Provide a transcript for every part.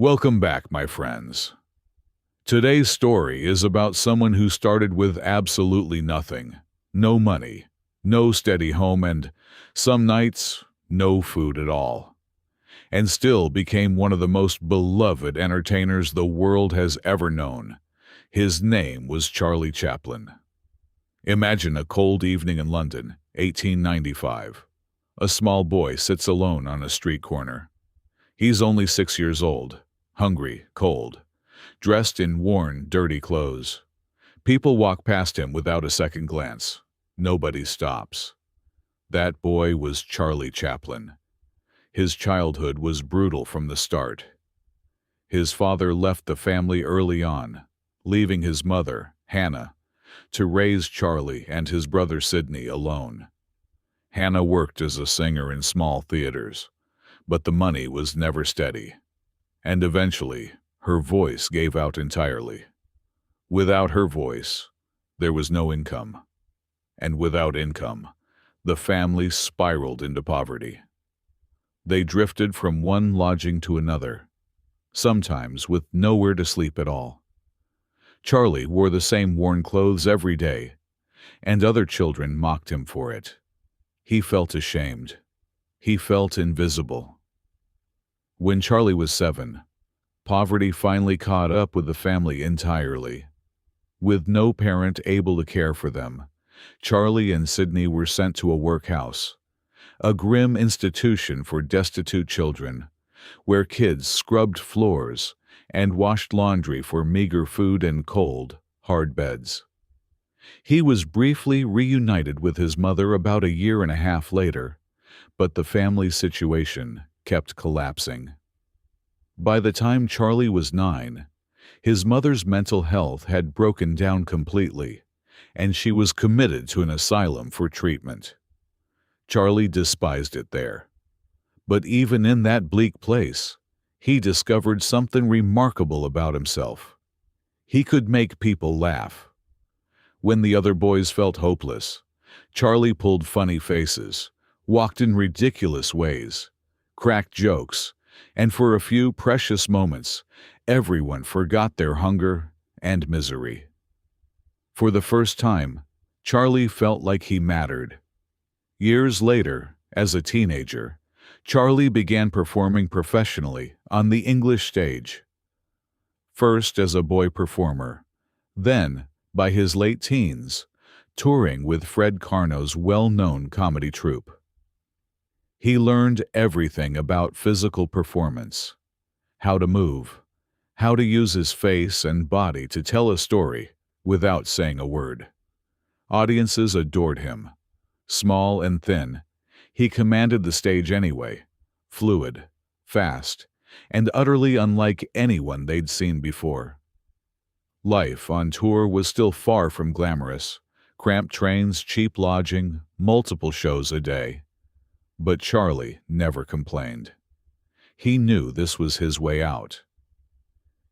Welcome back, my friends. Today's story is about someone who started with absolutely nothing. No money, no steady home, and some nights, no food at all. And still became one of the most beloved entertainers the world has ever known. His name was Charlie Chaplin. Imagine a cold evening in London, 1895. A small boy sits alone on a street corner. He's only 6 years old, hungry, cold, dressed in worn, dirty clothes. People walk past him without a second glance. Nobody stops. That boy was Charlie Chaplin. His childhood was brutal from the start. His father left the family early on, leaving his mother, Hannah, to raise Charlie and his brother Sidney alone. Hannah worked as a singer in small theaters, but the money was never steady, and eventually her voice gave out entirely. Without her voice, there was no income, and without income, the family spiraled into poverty. They drifted from one lodging to another, sometimes with nowhere to sleep at all. Charlie wore the same worn clothes every day, and other children mocked him for it. He felt ashamed. He felt invisible. When Charlie was 7, poverty finally caught up with the family entirely. With no parent able to care for them, Charlie and Sidney were sent to a workhouse, a grim institution for destitute children, where kids scrubbed floors and washed laundry for meager food and cold, hard beds. He was briefly reunited with his mother about a year and a half later, but the family situation kept collapsing. By the time Charlie was 9, his mother's mental health had broken down completely, and she was committed to an asylum for treatment. Charlie despised it there. But even in that bleak place, he discovered something remarkable about himself. He could make people laugh. When the other boys felt hopeless, Charlie pulled funny faces, walked in ridiculous ways, cracked jokes, and for a few precious moments, everyone forgot their hunger and misery. For the first time, Charlie felt like he mattered. Years later, as a teenager, Charlie began performing professionally on the English stage. First as a boy performer, then, by his late teens, touring with Fred Karno's well-known comedy troupe. He learned everything about physical performance, how to move, how to use his face and body to tell a story without saying a word. Audiences adored him. Small and thin, he commanded the stage anyway, fluid, fast, and utterly unlike anyone they'd seen before. Life on tour was still far from glamorous. Cramped trains, cheap lodging, multiple shows a day. But Charlie never complained. He knew this was his way out.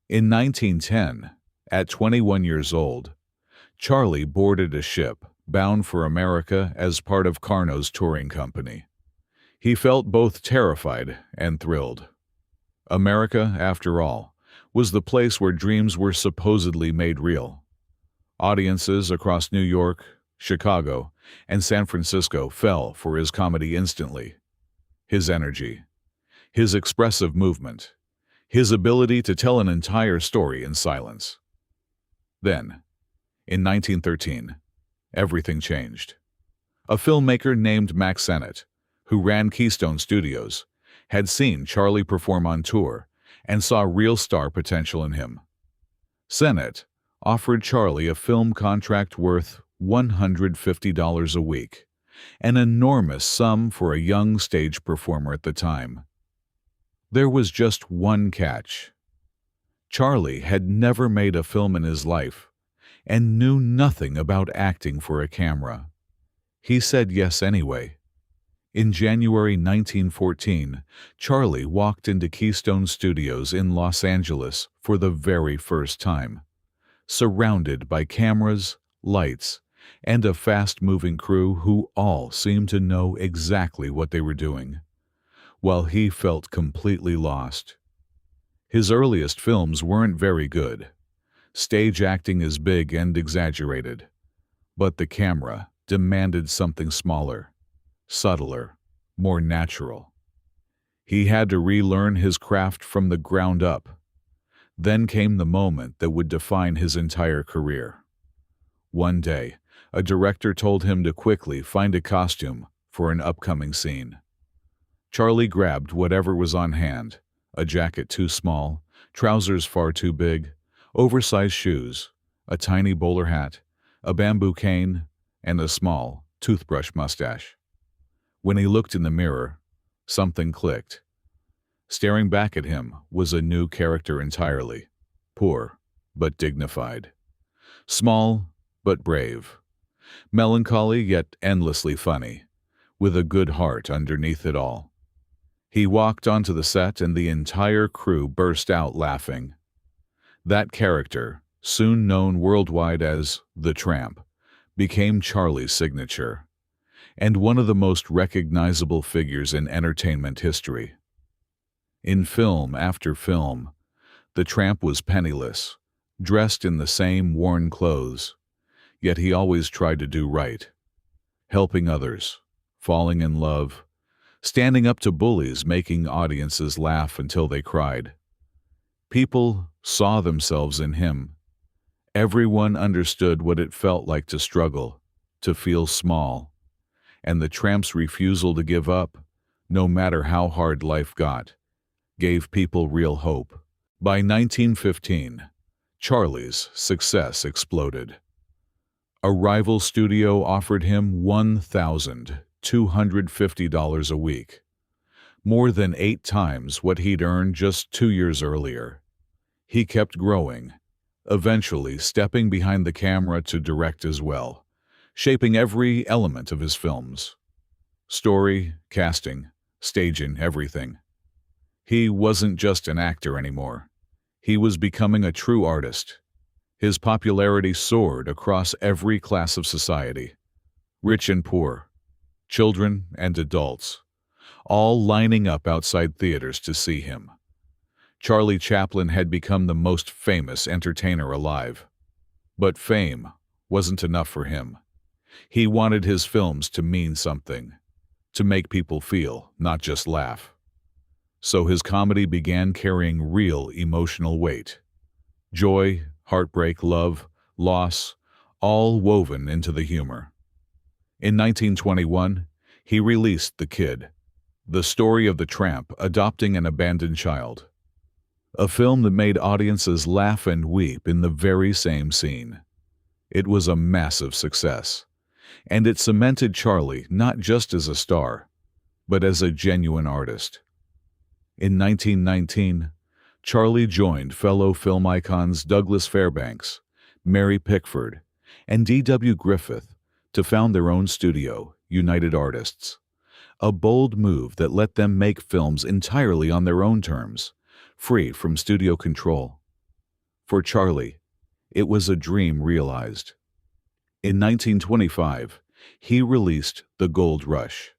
In 1910, at 21 years old, Charlie boarded a ship bound for America as part of Karno's touring company. He felt both terrified and thrilled. America, after all, was the place where dreams were supposedly made real. Audiences across New York, Chicago, and San Francisco fell for his comedy instantly. His energy, his expressive movement, his ability to tell an entire story in silence. Then, in 1913, everything changed. A filmmaker named Max Sennett, who ran Keystone Studios, had seen Charlie perform on tour and saw real star potential in him. Sennett offered Charlie a film contract worth $150 a week, an enormous sum for a young stage performer at the time. There was just one catch. Charlie had never made a film in his life and knew nothing about acting for a camera. He said yes anyway. In January 1914, Charlie walked into Keystone Studios in Los Angeles for the very first time, surrounded by cameras, lights, and a fast-moving crew who all seemed to know exactly what they were doing, while he felt completely lost. His earliest films weren't very good. Stage acting is big and exaggerated. But the camera demanded something smaller, subtler, more natural. He had to relearn his craft from the ground up. Then came the moment that would define his entire career. One day, a director told him to quickly find a costume for an upcoming scene. Charlie grabbed whatever was on hand, a jacket too small, trousers far too big, oversized shoes, a tiny bowler hat, a bamboo cane, and a small toothbrush mustache. When he looked in the mirror, something clicked. Staring back at him was a new character entirely, poor but dignified, small but brave, melancholy yet endlessly funny, with a good heart underneath it all. He walked onto the set and the entire crew burst out laughing. That character, soon known worldwide as the Tramp, became Charlie's signature, and one of the most recognizable figures in entertainment history. In film after film, the Tramp was penniless, dressed in the same worn clothes, yet he always tried to do right, helping others, falling in love, standing up to bullies, making audiences laugh until they cried. People saw themselves in him. Everyone understood what it felt like to struggle, to feel small, and the Tramp's refusal to give up, no matter how hard life got, gave people real hope. By 1915, Charlie's success exploded. A rival studio offered him $1,250 a week, more than 8 times what he'd earned just 2 years earlier. He kept growing, eventually stepping behind the camera to direct as well, shaping every element of his films. Story, casting, staging, everything. He wasn't just an actor anymore. He was becoming a true artist. His popularity soared across every class of society, rich and poor, children and adults, all lining up outside theaters to see him. Charlie Chaplin had become the most famous entertainer alive. But fame wasn't enough for him. He wanted his films to mean something, to make people feel, not just laugh. So his comedy began carrying real emotional weight. Joy, heartbreak, love, loss, all woven into the humor. In 1921, he released The Kid, the story of the Tramp adopting an abandoned child. A film that made audiences laugh and weep in the very same scene. It was a massive success, and it cemented Charlie not just as a star, but as a genuine artist. In 1919, Charlie joined fellow film icons Douglas Fairbanks, Mary Pickford, and D.W. Griffith to found their own studio, United Artists, a bold move that let them make films entirely on their own terms, free from studio control. For Charlie, it was a dream realized. In 1925, he released The Gold Rush,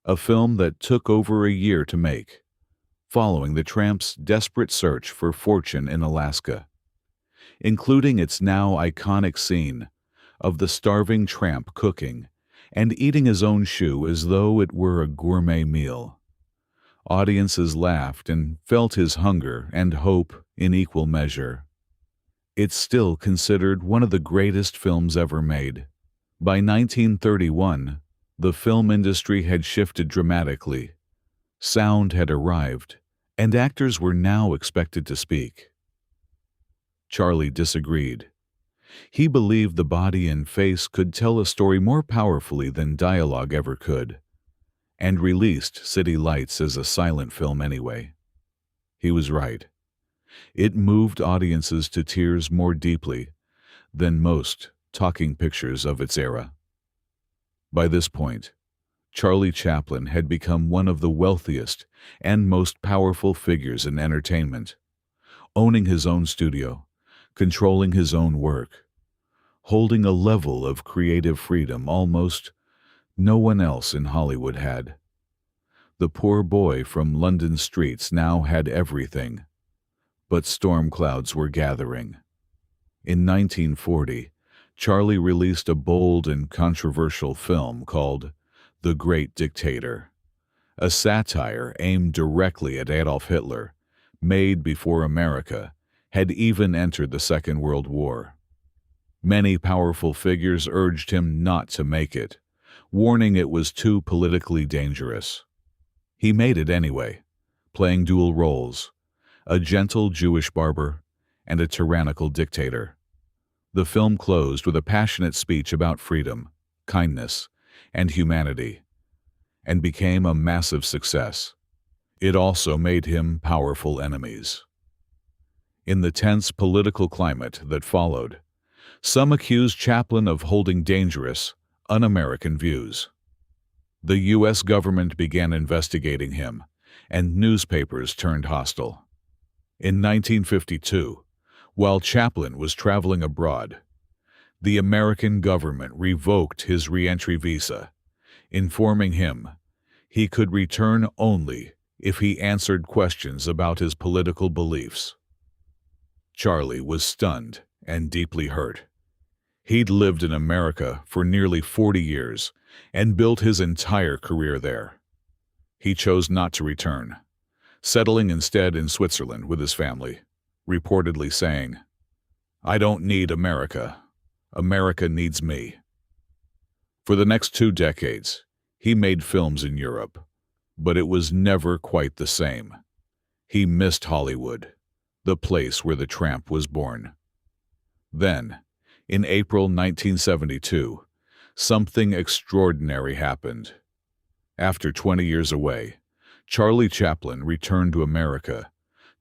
a film that took over a year to make, following the Tramp's desperate search for fortune in Alaska, including its now iconic scene of the starving Tramp cooking and eating his own shoe as though it were a gourmet meal. Audiences laughed and felt his hunger and hope in equal measure. It's still considered one of the greatest films ever made. By 1931, the film industry had shifted dramatically. Sound had arrived, and actors were now expected to speak. Charlie disagreed. He believed the body and face could tell a story more powerfully than dialogue ever could, and released City Lights as a silent film anyway. He was right. It moved audiences to tears more deeply than most talking pictures of its era. By this point, Charlie Chaplin had become one of the wealthiest and most powerful figures in entertainment, owning his own studio, controlling his own work, holding a level of creative freedom almost no one else in Hollywood had. The poor boy from London streets now had everything: But storm clouds were gathering. In 1940, Charlie released a bold and controversial film called The Great Dictator, a satire aimed directly at Adolf Hitler, made before America had even entered the Second World War. Many powerful figures urged him not to make it, warning it was too politically dangerous. He made it anyway, playing dual roles, a gentle Jewish barber and a tyrannical dictator. The film closed with a passionate speech about freedom, kindness, and humanity, and became a massive success. It also made him powerful enemies. In the tense political climate that followed, some accused Chaplin of holding dangerous, un-American views. The U.S. government began investigating him, and newspapers turned hostile. In 1952, while Chaplin was traveling abroad, the American government revoked his re-entry visa, informing him he could return only if he answered questions about his political beliefs. Charlie was stunned and deeply hurt. He'd lived in America for nearly 40 years and built his entire career there. He chose not to return, settling instead in Switzerland with his family, reportedly saying, "I don't need America. America needs me." For the next 2 decades, he made films in Europe, but it was never quite the same. He missed Hollywood, the place where the Tramp was born. Then, in April 1972, something extraordinary happened. After 20 years away, Charlie Chaplin returned to America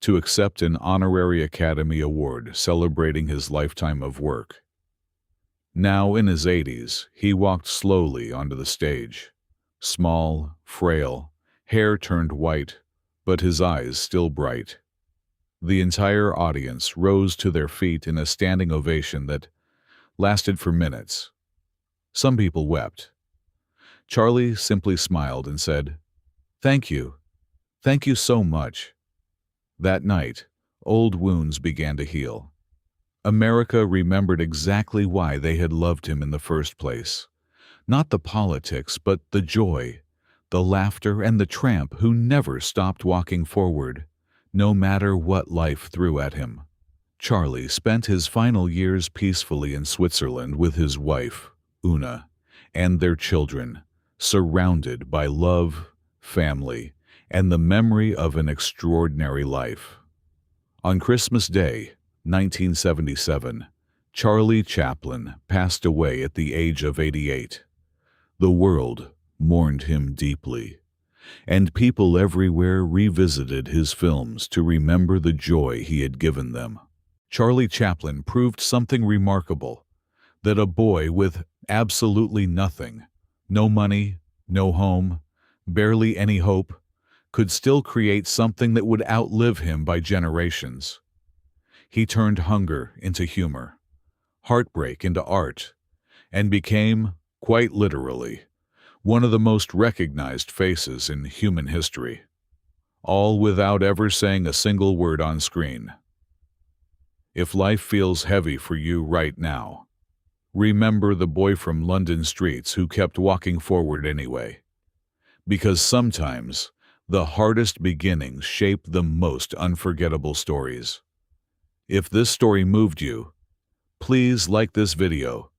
to accept an honorary Academy Award celebrating his lifetime of work. Now in his 80s, he walked slowly onto the stage. Small, frail, hair turned white, but his eyes still bright. The entire audience rose to their feet in a standing ovation that lasted for minutes. Some people wept. Charlie simply smiled and said, "Thank you. Thank you so much." That night, old wounds began to heal. America remembered exactly why they had loved him in the first place. Not the politics, but the joy, the laughter, and the tramp who never stopped walking forward, no matter what life threw at him. Charlie spent his final years peacefully in Switzerland with his wife, Una, and their children, surrounded by love, family, and the memory of an extraordinary life. On Christmas Day, 1977, Charlie Chaplin passed away at the age of 88. The world mourned him deeply, and people everywhere revisited his films to remember the joy he had given them. Charlie Chaplin proved something remarkable, that a boy with absolutely nothing, no money, no home, barely any hope, could still create something that would outlive him by generations. He turned hunger into humor, heartbreak into art, and became, quite literally, one of the most recognized faces in human history, all without ever saying a single word on screen. If life feels heavy for you right now, remember the boy from London streets who kept walking forward anyway. Because sometimes the hardest beginnings shape the most unforgettable stories. If this story moved you, please like this video,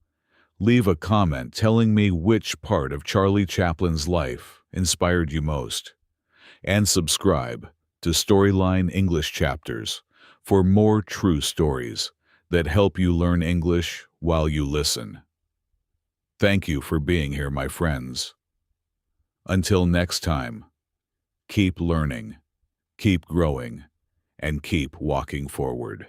leave a comment telling me which part of Charlie Chaplin's life inspired you most, and subscribe to Storyline English Chapters for more true stories that help you learn English while you listen. Thank you for being here, my friends. Until next time, keep learning, keep growing, and keep walking forward.